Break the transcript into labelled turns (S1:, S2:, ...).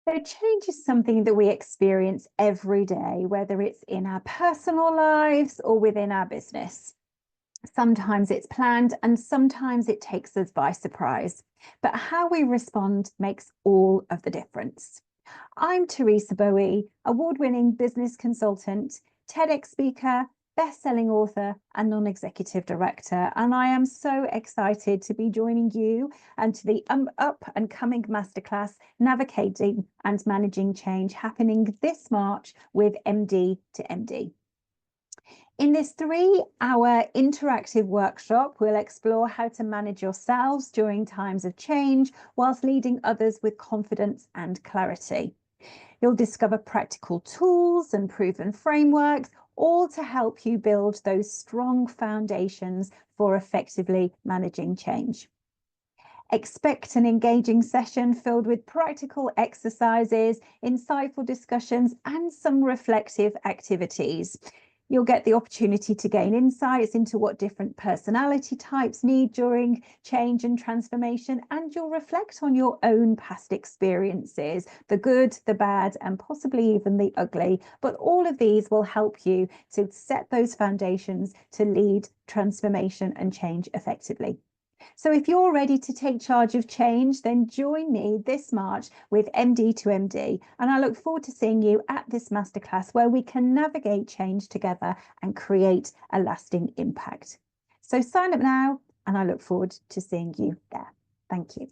S1: So change is something that we experience every day, whether it's in our personal lives or within our business. Sometimes it's planned and sometimes it takes us by surprise. But how we respond makes all of the difference. I'm Teresa Boughey, award-winning business consultant, TEDx speaker, best-selling author and non-executive director. And I am so excited to be joining you and to the up and coming masterclass, Navigating and Managing Change, happening this March with MD2MD. In this 3-hour interactive workshop, we'll explore how to manage yourselves during times of change whilst leading others with confidence and clarity. You'll discover practical tools and proven frameworks, all to help you build those strong foundations for effectively managing change. Expect an engaging session filled with practical exercises, insightful discussions, and some reflective activities. You'll get the opportunity to gain insights into what different personality types need during change and transformation, and you'll reflect on your own past experiences, the good, the bad, and possibly even the ugly. But all of these will help you to set those foundations to lead transformation and change effectively. So if you're ready to take charge of change, then join me this March with MD2MD. And I look forward to seeing you at this masterclass where we can navigate change together and create a lasting impact. So sign up now, and I look forward to seeing you there. Thank you.